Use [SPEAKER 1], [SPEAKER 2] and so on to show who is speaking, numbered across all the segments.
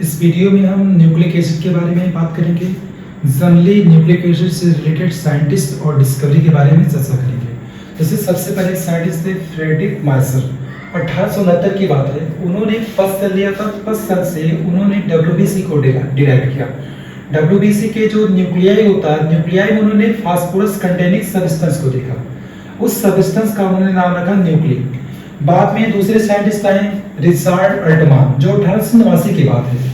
[SPEAKER 1] इस वीडियो में हम न्यूक्लिक एसिड के बारे में बात करेंगे। जनरली न्यूक्लिक एसिड से रिलेटेड साइंटिस्ट और डिस्कवरी के बारे में चर्चा करेंगे। जैसे सबसे पहले साइंटिस्ट थे फ्रेडरिक मार्शल। 1869 की बात है, उन्होंने फर्स्ट सेल लिया था। फर्स्ट सेल से उन्होंने WBC को डिराइव किया। WBC के जो न्यूक्लियाई होता है, न्यूक्लियाई में उन्होंने फास्फोरस कंटेनिंग सब्सटेंस को देखा। उस सब्सटेंस का उन्होंने नाम रखा न्यूक्लिक। बाद में दूसरे साइंटिस्ट आए रिचार्ड अल्टमान, जो 1889 की बात है।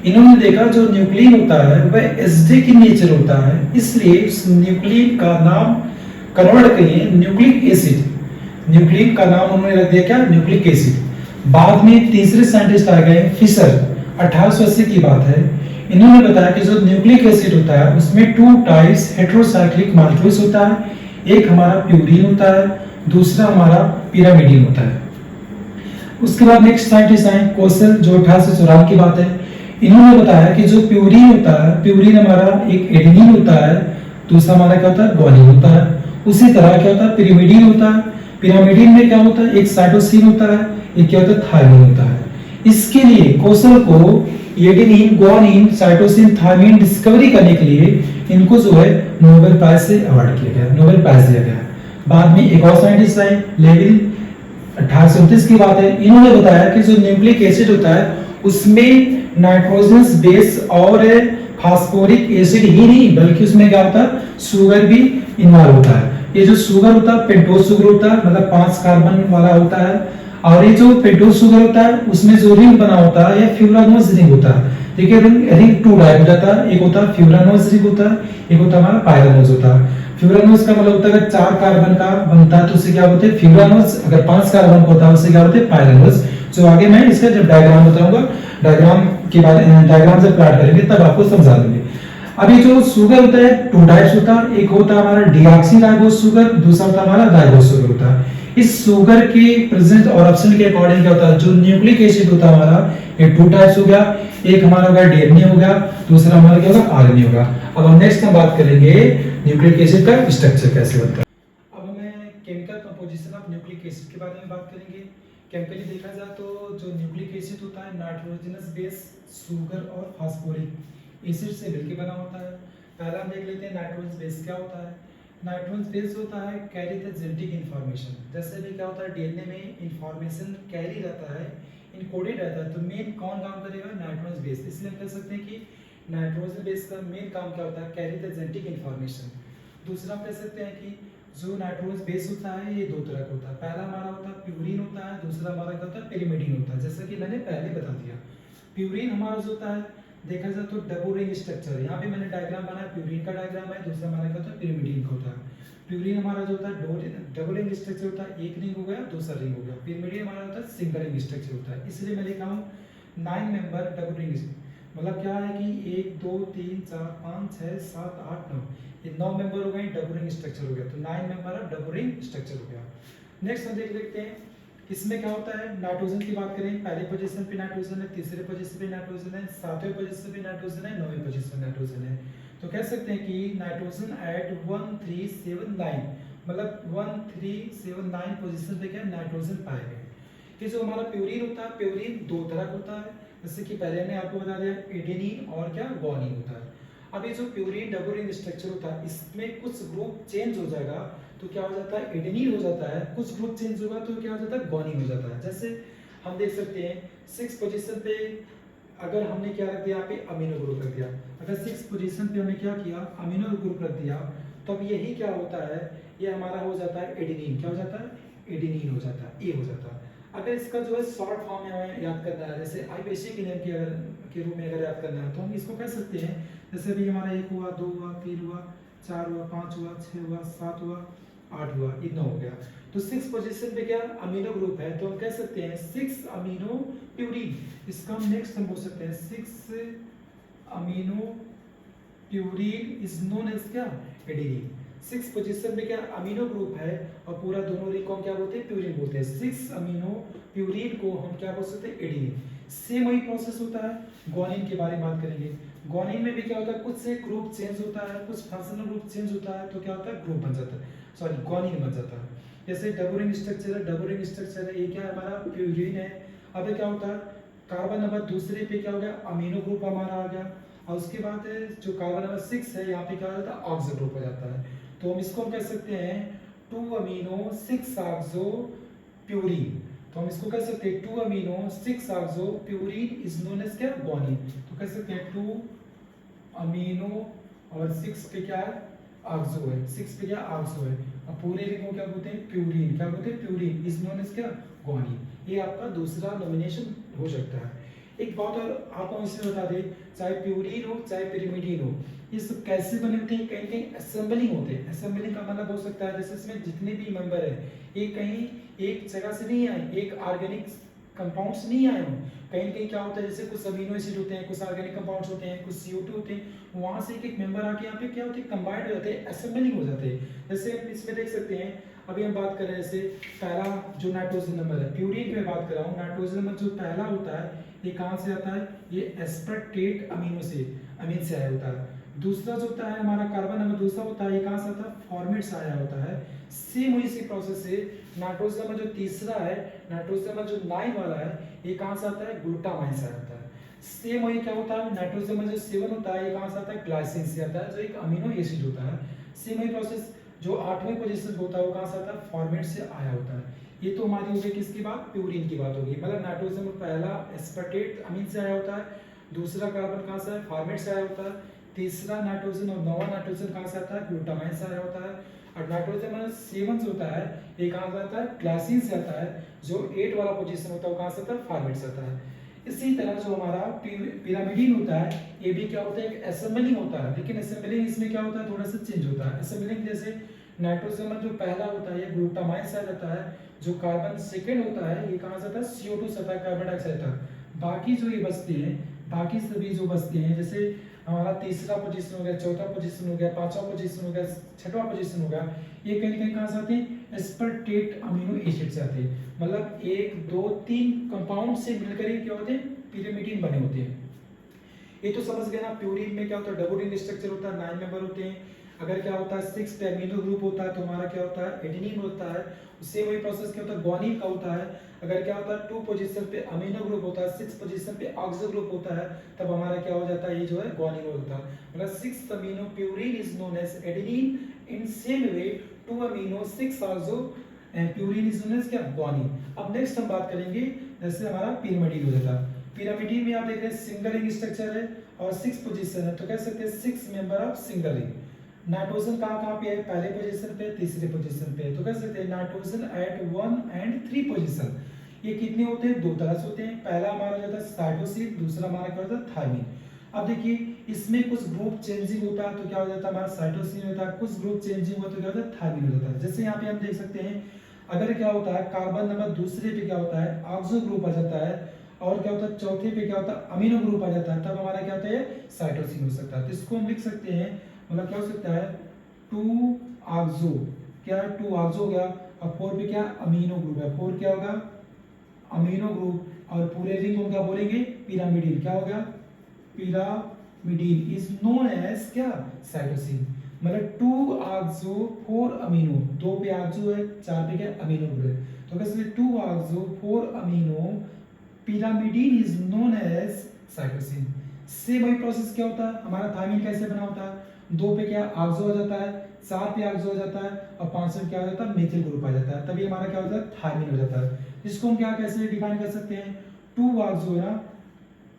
[SPEAKER 1] इन्होंने देखा जो न्यूक्लियन होता है वह एसिडिक इन नेचर होता है, इसलिए उस न्यूक्लियन का नाम कन्वर्ट किए न्यूक्लिक एसिड। न्यूक्लियन का नाम उन्होंने रख दिया क्या, न्यूक्लिक एसिड। बाद में तीसरे साइंटिस्ट आ गए फिशर, 1880 की बात है। इन्होंने बताया कि जो न्यूक्लिक एसिड होता है उसमें 2 टाइप्स हेटेरोसाइक्लिक मॉलिक्यूल्स होता है। एक हमारा प्यूरीन होता है, दूसरा हमारा पिरामिडीन होता है। उसके बाद नेक्स्ट साइंटिस्ट आए कोसल, जो 1894 की बात है। इन्होंने बताया कि जो प्यूरीन होता है, प्यूरीन हमारा एक एडेनिन होता है, दूसरा हमारा क्या होता है, ग्वानिन होता है। उसी तरह क्या होता है, पिरामिडीन होता है। पिरामिडीन में क्या होता है, एक साइटोसिन होता है, एक क्या होता है, थायमिन होता है। इसके लिए कोसल को adenine, guanine, cytosine, thymine discovery करने के लिए इनको जो है नोबेल प्राइज से अवार्ड किया गया, नोबेल प्राइज दिया गया। बाद में एक और साइंटिस्ट आए लेविन, 1829 की बात है। इन्होंने बताया कि जो न्यूक्लिक एसिड होता है उसमें नाइट्रोजनस बेस और फास्फोरिक एसिड ही नहीं बल्कि उसमें क्या होता है, शुगर भी इन्वॉल्व होता है। ये जो शुगर होता है पेंटोज शुगर होता है, मतलब 5 कार्बन वाला होता है। और ये जो पेंटोज शुगर होता है उसमें जो रिंग बना होता है ये फ्यूरानोज रिंग होता है। ठीक है, रिंग 2 टाइप हो जाता है, एक होता है फ्यूरानोज रिंग होता है, एक होता है हमारा पायरानोज होता है। फ्यूरानोज का मतलब होता है अगर 4 कार्बन का बनता है तो उसे क्या बोलते हैं, फ्यूरानोज। अगर 5 कार्बन का होता है उसे क्या बोलते हैं, पायरानोज। जो आगे मैं इसका जब डायग्राम बताऊंगा, डायग्राम के बारे डायग्राम से प्लॉट करेंगे तब आपको समझा देंगे। अभी जो शुगर होता है 2 टाइप्स होता है, एक होता है हमारा डीऑक्सी राइबोस शुगर, दूसरा होता है हमारा राइबोस शुगर होता है। इस शुगर के प्रेजेंस और एब्सेंट के अकॉर्डिंग क्या होता है, जो न्यूक्लिक एसिड होता है हमारा ये 2 टाइप्स हो गया। एक हमारा होगा डीएनए हो गया, दूसरा हमारा क्या होगा, आरएनए होगा। अब हम नेक्स्ट में बात करेंगे न्यूक्लिक एसिड का स्ट्रक्चर कैसे बनता है। अब हमें chemical composition of nucleic acid के बारे में बात करेंगे। केमिकली देखा जाए तो जो न्यूक्लिक एसिड होता है नाइट्रोजनस बेस शुगर और फास्फोरिक एसिड से मिलकर बना होता है। पहला हम देख लेते हैं नाइट्रोजनस बेस क्या होता है। नाइट्रोजनस बेस होता है कैरी द जेनेटिक इंफॉर्मेशन। जैसे भी क्या होता है, डीएनए में इंफॉर्मेशन कैरी रहता है, इनकोडेड रहता है, तो मेन कौन काम करेगा, नाइट्रोजनस बेस। इसलिए हम कह सकते हैं कि नाइट्रोजन बेस का मेन काम क्या होता है, कैरी द जेनेटिक इंफॉर्मेशन। दूसरा हम कह सकते हैं कि जो नाइट्रोजन बेस होता है ये 2 तरह का होता है। पहला हमारा होता है प्यूरीन होता है, दूसरा हमारा क्या होता है, पिरिमिडीन होता है। जैसा कि मैंने पहले बता दिया, प्यूरीन हमारा जो होता है देखा जाए तो डबल रिंग स्ट्रक्चर। यहाँ पे मैंने डायग्राम बनाया, प्यूरीन का डायग्राम है। दूसरा हमारा क्या होता है, पिरिमिडीन का होता है। प्यूरीन हमारा जो होता है डबल रिंग स्ट्रक्चर होता है, एक रिंग हो गया, दूसरा रिंग हो गया। पिरिमिडीन हमारा होता है सिंगल रिंग स्ट्रक्चर होता है। इसलिए मैं लिखा हूँ 9 मेंबर डबल रिंग। मतलब क्या है कि 1 2 3 4 5 6 7 8 9, ये 9 मेंबर हो गए, डबल रिंग स्ट्रक्चर हो गया। तो 9 member of double ring structure हो गया। नेक्स्ट हम देख लेते हैं इसमें क्या होता है। नाइट्रोजन की बात करें, पहले पोजीशन पे नाइट्रोजन है, तीसरे पोजीशन पे नाइट्रोजन है, सातवें पोजीशन पे नाइट्रोजन है, नौवीं पोजीशन पे नाइट्रोजन है। तो कह सकते हैं कि नाइट्रोजन एट 1 3 7 9, मतलब 1 3 7 9 पोजीशन पे क्या नाइट्रोजन पाए गए। कि जो हमारा प्यूरीन होता है, प्यूरीन 2 तरह का होता है, जैसे कि पहले ने आपको बता दिया एडेनिन और क्या ग्वानिन होता है। अब ये जो प्यूरीन डबल रिंग स्ट्रक्चर होता है इसमें कुछ ग्रुप चेंज हो जाएगा तो क्या हो जाता है, एडेनिन हो जाता है। कुछ ग्रुप चेंज होगा तो क्या हो जाता है, ग्वानिन हो जाता है। जैसे हम देख सकते हैं 6 पोजीशन पे अगर हमने क्या रख दिया, यहाँ पे अमीनो ग्रुप रख दिया। अगर 6 पोजीशन पे हमने क्या किया, अमीनो ग्रुप रख दिया, तब यही क्या होता है, ये हमारा हो जाता है एडेनिन। क्या हो जाता है, एडेनिन हो जाता है, ए हो जाता है। अगर इसका जो है शॉर्ट फॉर्म में हमें याद करना है, जैसे आईपीसी के नेम की अगर के रूप में अगर याद करना है तो हम इसको कह सकते हैं, जैसे भी हमारा 1 हुआ, 2 हुआ, 3 हुआ, 4 हुआ, 5 हुआ, 6 हुआ, 7 हुआ, 8 हुआ, ये 9 हो गया। तो 6 पोजीशन पे क्या अमीनो ग्रुप है, तो हम कह सकते हैं 6 अमीनो प्यूरीन। इसका हम नेक्स्ट हम बोल सकते हैं 6 amino purine is known as क्या, एडेनिन। 6 पोजीशन पे क्या अमीनो ग्रुप है और पूरा दोनों रिंग को हम क्या बोलते हैं, प्यूरीन बोलते हैं। 6 अमीनो प्यूरीन को हम क्या बोल सकते हैं, एडेनिन। सेम वही प्रोसेस होता है ग्वानिन के बारे में बात करेंगे। ग्वानिन में भी क्या होता है, कुछ से ग्रुप चेंज होता है, कुछ फंक्शनल ग्रुप चेंज होता है, तो क्या होता है, ग्रुप बन जाता है, सॉरी ग्वानिन बन जाता है। जैसे डबल रिंग स्ट्रक्चर है, डबल रिंग स्ट्रक्चर है, ये क्या है हमारा प्यूरीन है। अब क्या होता है कार्बन नंबर दूसरे पे क्या हो गया, अमीनो ग्रुप हमारा आ गया। और उसके बाद जो कार्बन नंबर 6 है यहाँ पे क्या हो जाता है, ऑक्सो ग्रुप हो जाता है। तो हम इसको कह सकते हैं 2 अमीनो 6 ऑक्सो प्यूरीन। तो हम इसको कह सकते हैं 2 amino 6 oxo purine is known as क्या, ग्वानिन। तो कह सकते हैं 2 अमीनो और 6 पे क्या है, ऑक्सो है, 6 पे क्या ऑक्सो है, और पूरे रिंग को क्या बोलते हैं, प्यूरीन। क्या बोलते हैं, प्यूरीन इज नोन एज क्या, ग्वानिन। ये आपका दूसरा नॉमिनेशन हो सकता है। एक बात और आपको इसमें बता दें, चाहे प्यूरीन हो चाहे पिरिमिडीन हो, ये सब कैसे बने होते हैं, कहीं कहीं असेंबलिंग होते हैं। असेंबलिंग का मतलब हो सकता है जैसे इसमें जितने भी मेंबर है ये कहीं एक जगह से नहीं आए, एक ऑर्गेनिक कंपाउंड्स नहीं आए हों। कहीं कहीं क्या होता है, जैसे कुछ अमीनो एसिड होते हैं, कुछ ऑर्गेनिक कंपाउंड्स होते हैं, कुछ CO2 होते हैं, वहां से एक एक मेंबर आके यहाँ पे क्या होते हैं, कंबाइंड हो जाते हैं, असेंबलिंग हो जाते हैं। जैसे हम इसमें देख सकते हैं, अभी हम बात कर रहे हैं जैसे पहला जो नाइट्रोजन नंबर है, प्यूरीन की मैं बात कर रहा हूँ, नाइट्रोजन नंबर जो पहला होता है ये कहाँ से आता है, ये एस्पार्टेट अमीनो से, अमीन से आया होता है। दूसरा जो होता है हमारा कार्बन नंबर दूसरा होता है, ये कहाँ से आता है, फॉर्मेट से आया होता है। सेम वही प्रोसेस से नाइट्रोजन नंबर जो तीसरा है, नाइट्रोजन नंबर जो 9 वाला है, ये कहाँ से आता है, ग्लूटामाइन से आता है। सेम वही क्या होता है, नाइट्रोजन नंबर जो 7 होता है, ये कहाँ से आता है, ग्लाइसिन से आता है, जो एक अमीनो एसिड होता है। सेम वही प्रोसेस जो 8वें पोजीशन होता है वो कहाँ से आता है, फॉर्मेट से आया होता है। ये तो हमारी हो गई किसकी बात, प्यूरीन की बात होगी। मतलब नाइट्रोजन में पहला एस्पार्टेट अमीन से आया होता है, दूसरा कार्बन कहाँ से है, फॉर्मेट से आया होता है, तीसरा नाइट्रोजन और 9वां नाइट्रोजन कहाँ से आता है, ग्लूटामाइन से आया होता है। और नाइट्रोजन में 7 जो होता है ये कहाँ से आता है, ग्लाइसिन से आता है। जो 8 वाला पोजीशन होता है वो कहाँ से आता है, फॉर्मेट से आता है। इसी तरह जो हमारा पिरामिडीन होता है ये भी क्या होता है, एक असेंबलिंग होता है, लेकिन असेंबलिंग इसमें क्या होता है, थोड़ा सा चेंज होता है। असेंबलिंग जैसे नाइट्रोजन में जो पहला होता है ये ग्लूटामाइन से आ जाता है, जो कार्बन सेकंड होता है ये कहाँ से आता है, CO2 से आता है, कार्बन डाइऑक्साइड आता है। बाकी जो ये बचते हैं, बाकी सभी जो बचते हैं, जैसे हमारा तीसरा पोजीशन हो गया, चौथा पोजीशन हो गया, पांचवा पोजीशन हो गया, छठवां पोजीशन हो गया, ये कहीं कहीं कहाँ से आते हैं, एस्पार्टेट अमीनो एसिड से आते हैं। मतलब 1 2 3 कंपाउंड से मिलकर ही क्या होते हैं, पिरिमिडीन बने होते हैं। ये तो समझ गए ना, प्यूरीन में क्या होता है, डबल रिंग स्ट्रक्चर होता है, 9 मेंबर होते हैं। अगर क्या होता है 6 पे अमीनो ग्रुप होता है तो हमारा क्या होता है, एडेनिन होता है। उससे वही प्रोसेस क्या होता है, ग्वानिन का होता है। अगर क्या होता है 2 पोजीशन पे अमीनो ग्रुप होता है, 6 पोजीशन पे ऑक्सो ग्रुप होता है, तब हमारा क्या हो जाता है, ये जो है ग्वानिन होता है। मतलब 6 amino purine is known as adenine, in same way 2 amino 6 oxo purine is known as क्या, ग्वानिन। अब नेक्स्ट हम बात करेंगे जैसे हमारा पिरिमिडीन हो जाता है। पिरामिडीन में आप देख रहे हैं सिंगल रिंग स्ट्रक्चर है और 6 पोजीशन है, तो कह सकते हैं 6 member of single ring. Nitrogen कहाँ पे है, पहले पोजीशन पे, तीसरे पोजीशन पे, तो कह सकते हैं नाइट्रोजन एट 1 एंड 3 पोजीशन। ये कितने होते हैं, 2 तरह से होते हैं। पहला हमारा जो होता है साइटोसिन, दूसरा हमारा क्या होता है, थायमिन। अब देखिए इसमें कुछ ग्रुप चेंजिंग होता है तो क्या हो जाता है, हमारा साइटोसिन होता है, कुछ ग्रुप चेंजिंग होता है तो क्या होता है, थायमिन हो जाता है। जैसे यहाँ पे हम देख सकते हैं, अगर क्या होता है कार्बन नंबर दूसरे पे क्या होता है, ऑक्सो ग्रुप आ जाता है, और क्या होता है चौथे पे क्या होता है, अमीनो ग्रुप आ जाता है, तब हमारा क्या होता है, साइटोसिन हो सकता है। तो इसको हम लिख सकते हैं, मतलब क्या हो सकता है, 2 ऑक्सो, क्या 2 ऑक्सो हो गया, और 4 पे क्या अमीनो ग्रुप है, 4 क्या होगा, अमीनो ग्रुप, और पूरे रिंग को क्या बोलेंगे, पिरामिडीन। क्या हो गया, पिरामिडीन इज नोन एज क्या, साइटोसिन। मतलब 2 ऑक्सो 4 अमीनो, 2 पे ऑक्सो है, 4 पे क्या अमीनो ग्रुप है, तो कैसे 2 oxo 4 amino pyrimidine is known as cytosine. से वही प्रोसेस क्या होता है, हमारा थायमिन कैसे बना होता है, 2 पे क्या ऑक्सो हो जाता है, 4 पे ऑक्सो हो जाता है, और 5 पे क्या हो जाता है, मेथिल ग्रुप आ जाता है, तभी हमारा क्या होता है, थायमिन हो जाता है। इसको हम क्या कैसे डिफाइन कर सकते हैं, 2 ऑक्सो है ना,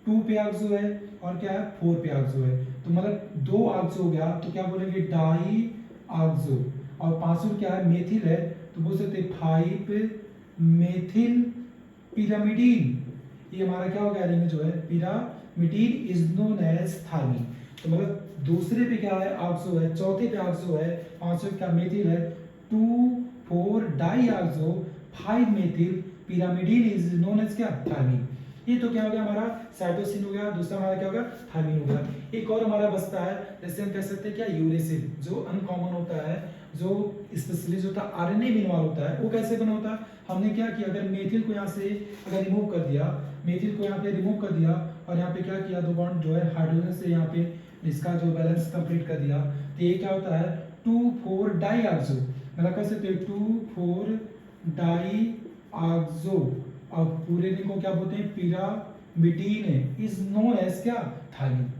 [SPEAKER 1] 2 पे ऑक्सो है, और क्या है 4 पे ऑक्सो है, तो मतलब 2 ऑक्सो हो गया तो क्या बोलेंगे, डाई ऑक्सो, और 5 क्या है, मेथिल है, तो बोल सकते हैं 5 मेथिल पिरामिडीन। ये हमारा क्या हो गया, रिंग जो है pyrimidine is known as thymine. तो मतलब दूसरे पे क्या है, ऑक्सो है, चौथे पे ऑक्सो है, 5वें क्या मेथिल है, 2 4 di oxo 5 methyl pyrimidine is known as क्या, थायमिन। ये तो क्या हो गया, हमारा साइटोसिन हो गया, दूसरा हमारा क्या होगा, थायमिन हो गया। एक और हमारा बचता है, जैसे हम कह सकते हैं क्या, यूरेसिल, जो अनकॉमन होता है, जो स्पेशली जो होता है आरएनए में इन्वॉल्व होता है, वो कैसे बना होता है, हमने क्या किया, अगर मेथिल को यहाँ से अगर रिमूव कर दिया, मेथिल को यहाँ पे रिमूव कर दिया, और यहाँ पे क्या किया, 2 बॉन्ड जो है हाइड्रोजन से यहाँ पे इसका जो बैलेंस कंप्लीट कर दिया, तो ये क्या होता है 2 4 डाई ऑक्सो, मतलब कह सकते हैं 2 4 डाई ऑक्सो, और पूरे रिंग को क्या बोलते हैं, पिरिमिडीन इज नोन एज क्या, थायमिन।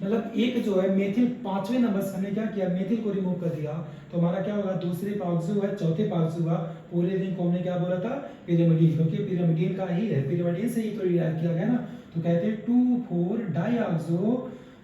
[SPEAKER 1] मतलब एक जो है मेथिल 5वें नंबर से हमने क्या किया, मेथिल को रिमूव कर दिया, तो हमारा क्या होगा, दूसरे पार्ट है, चौथे पार्ट हुआ, पूरे दिन को हमने क्या बोला था, पिरिमिडीन, क्योंकि पिरिमिडीन का ही है, पिरिमिडीन से ही तो रिएक्ट किया गया ना, तो कहते हैं 2,4 डाइऑक्सो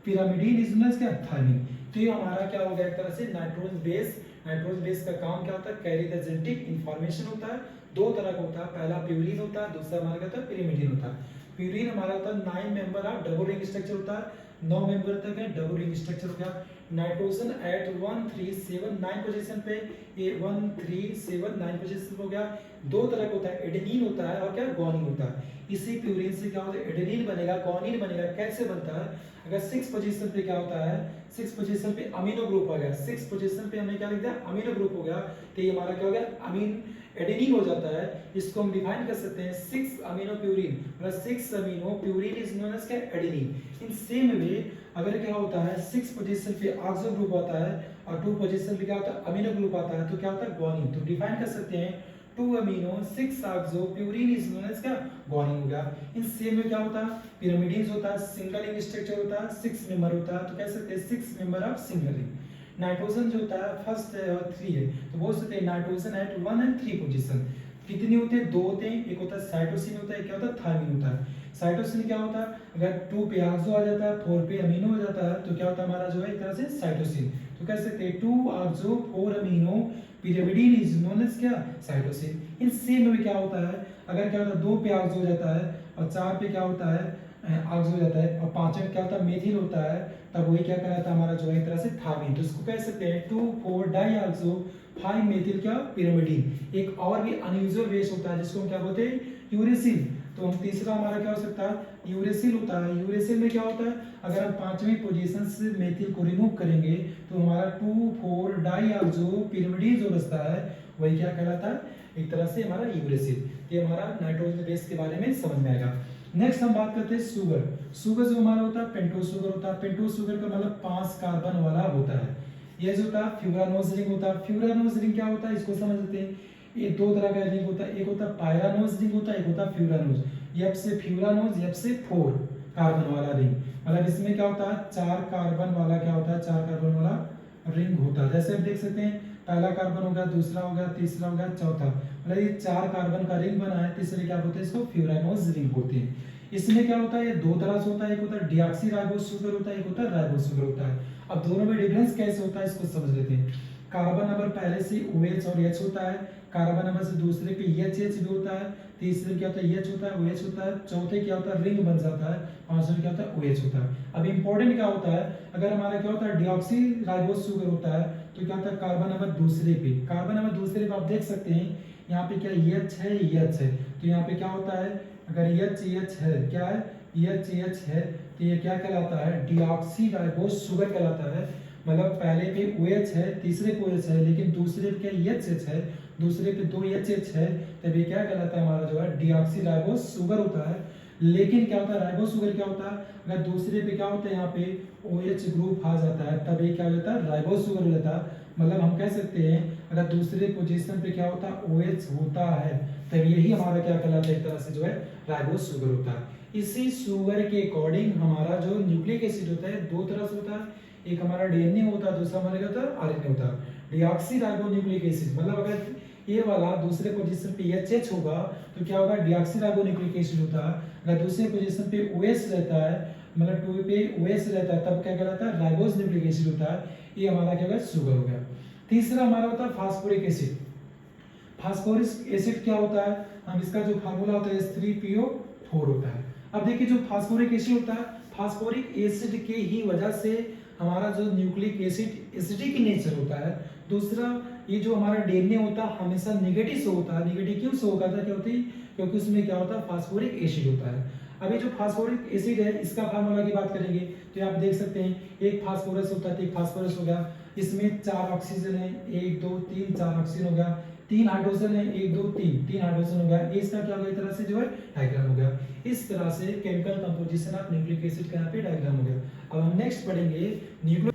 [SPEAKER 1] पिरिमिडीन इज नोन एज क्या, थायमिन। तो ये हमारा क्या हो गया, एक तरह से नाइट्रोज बेस का काम क्या होता है, कैरी द जेनेटिक इंफॉर्मेशन होता है, दो तरह का होता है, पहला प्यूरिन होता है, दूसरा हमारा क्या होता है, पिरिमिडीन होता है। प्यूरिन हमारा होता है 9 member of double ring structure होता है, 9 मेंबर तक है डबल रिंग स्ट्रक्चर हो गया। नाइट्रोजन एट 1379 पोजीशन पे, ये 1379 पोजीशन हो गया। दो तरह का होता है, एडेनिन होता है और क्या, गुआनिन होता है। इसी प्यूरिन से क्या होता है, एडेनिन बनेगा, गुआनिन बनेगा। कैसे बनता है, अगर 6 पोजीशन पे क्या होता है, 6 पोजीशन पे अमीनो ग्रुप आ गया, 6 पोजीशन पे हमने क्या लिख दिया, अमीनो ग्रुप हो गया, तो ये हमारा क्या हो गया, अमीन एडेनिन हो जाता है। इसको हम डिफाइन कर सकते हैं 6 अमीनो प्यूरिन, मतलब 6 amino purine is known as क्या, एडेनिन। इन सेम वे अगर क्या होता है, 6 पोजीशन पे ऑक्सो ग्रुप आता है और 2 पोजीशन पे क्या होता है, अमीनो ग्रुप आता है, तो क्या होता है, गुआनिन। तो डिफाइन कर सकते हैं 2 amino 6 oxo purine is known as क्या, गुआनिन हो गया। इन सेम में क्या होता है, पिरिमिडीन होता है, सिंगल रिंग स्ट्रक्चर होता है, 6 मेंबर होता है, तो कह सकते हैं 6 member of single ring. Nitrogen जो होता है फर्स्ट है और 3 है, तो बोल सकते हैं नाइट्रोजन एट 1 एंड 3 पोजीशन। कितने होते हैं, 2 होते हैं, एक होता है साइटोसिन होता है, क्या होता है, थायमिन होता है। साइटोसिन क्या होता है, अगर 2 पे ऑक्सो आ जाता है, 4 पे अमीनो हो जाता है, तो क्या होता है हमारा जो है एक तरह से साइटोसिन। तो कह सकते हैं 2 oxo 4 amino pyrimidine is known as क्या, साइटोसिन। इन सेम में क्या होता है, अगर क्या होता है 2 पे ऑक्सो हो जाता है और 4 पे क्या होता है, ऑक्सो हो जाता है, और 5 में क्या होता है, मेथिल होता है, तब वही क्या कहलाता है हमारा जो है एक तरह से थायमिन। तो इसको कह सकते हैं 2,4 डाइऑक्सो 5 मेथिल क्या, पिरिमिडीन। एक और भी अनयूजुअल बेस होता है जिसको हम क्या बोलते हैं, यूरेसिल। तो हम तीसरा हमारा क्या हो सकता है, यूरेसिल होता है। यूरेसिल में क्या होता है, अगर हम 5वीं पोजीशन से मेथिल को रिमूव करेंगे तो हमारा 2,4 डाइऑक्सो पिरिमिडीन जो बचता है वही क्या कहलाता है, एक तरह से हमारा यूरेसिल। ये हमारा नाइट्रोजन बेस के बारे में समझ में आएगा। नेक्स्ट हम बात करते हैं शुगर। शुगर जो हमारा होता है पेंटोज शुगर होता है। पेंटोज शुगर का मतलब 5 कार्बन वाला होता है। ये जो होता है फ्यूरानोज रिंग होता है। फ्यूरानोज रिंग क्या होता है, इसको समझ लेते हैं। ये दो तरह का रिंग होता है, एक होता है पायरानोज रिंग होता है, एक होता है फ्यूरानोज। एफ से फ्यूरानोज, एफ से 4 कार्बन वाला रिंग, मतलब इसमें क्या होता है 4 कार्बन वाला क्या होता है, 4 कार्बन वाला रिंग होता है। जैसे आप देख सकते हैं, पहला कार्बन हो गया, दूसरा हो गया, तीसरा हो गया, चौथा, मतलब ये 4 कार्बन का रिंग बना है, तीसरे क्या बोलते हैं, इसको फ्यूरानोज रिंग बोलते हैं। इसमें क्या होता है, ये दो तरह से होता है, एक होता है डीऑक्सीराइबोस शुगर होता है, एक होता है राइबोस शुगर होता है। अब दोनों में डिफरेंस कैसे होता है इसको समझ लेते हैं। कार्बन नंबर पहले से OH और H होता है, कार्बन नंबर से दूसरे पे HH भी होता है, तीसरे क्या होता है H होता है, OH होता है, चौथे क्या होता है रिंग बन जाता है, पांचवें क्या होता है OH होता है। अब इंपॉर्टेंट क्या होता है, अगर हमारा क्या होता है डीऑक्सीराइबोस शुगर होता है, तो क्या होता है कार्बन नंबर दूसरे पे, कार्बन नंबर दूसरे पे आप देख सकते हैं यहाँ पे क्या H है, H है, तो यहाँ पे क्या होता है, अगर H है, क्या है H है, तो ये क्या कहलाता है, डीऑक्सीराइबोस शुगर कहलाता है। मतलब पहले पे OH है, तीसरे पे OH है, लेकिन दूसरे पे क्या HH है, दूसरे पे 2 HH है, तब ये क्या कहलाता है हमारा जो है डीऑक्सीराइबोस शुगर होता है। लेकिन क्या होता है राइबोस शुगर क्या होता है, अगर दूसरे पे क्या होता है यहाँ पे OH ग्रुप आ जाता है, तब ये क्या हो जाता है राइबोस शुगर हो जाता है। मतलब हम कह सकते हैं अगर दूसरे पोजीशन पे क्या होता है OH होता है, तब यही हमारा क्या कहलाता है, एक तरह से जो है राइबोस शुगर होता है। इसी शुगर के अकॉर्डिंग हमारा जो न्यूक्लिक एसिड होता है दो तरह से होता है, एक हमारा डीएनए होता है, दूसरा हमारा क्या होता है आरएनए होता है। डीऑक्सीराइबोन्यूक्लिक एसिड मतलब अगर ये वाला दूसरे पोजीशन पे एचएच होगा तो क्या होगा डीऑक्सीराइबोन्यूक्लिक एसिड होता है। अगर दूसरे पोजीशन पे ओएस रहता है, मतलब 2 पे ओएस रहता है, तब क्या कहलाता है राइबोस न्यूक्लिक एसिड होता है। ये हमारा क्या होगा शुगर हो गया। तीसरा हमारा होता है फास्फोरिक एसिड। फास्फोरिक एसिड क्या होता है, हम इसका जो फार्मूला होता है H3PO4 होता है। अब देखिए जो फास्फोरिक एसिड होता है, फास्फोरिक एसिड के ही वजह से हमारा जो न्यूक्लिक एसिड एसिडिक नेचर होता है। दूसरा ये जो हमारा डीएनए होता है हमेशा नेगेटिव से होता है। नेगेटिव क्यों से होगा था, क्या होती है, क्योंकि उसमें क्या होता है फास्फोरिक एसिड होता है। अभी जो फास्फोरिक एसिड है इसका फार्मूला की बात करेंगे तो आप देख सकते हैं एक फास्फोरस होता है, तो एक फास्फोरस हो गया, इसमें 4 ऑक्सीजन है, 1 2 3 4 ऑक्सीजन हो गया, 3 हाइड्रोजन है, 1 2 3 हाइड्रोजन हो गया। इसका क्या हो गया, इस तरह से जो है डायग्राम हो गया। इस तरह से chemical composition of nucleic acid का यहाँ पे डायग्राम हो गया। अब हम नेक्स्ट पढ़ेंगे न्यूक्लिक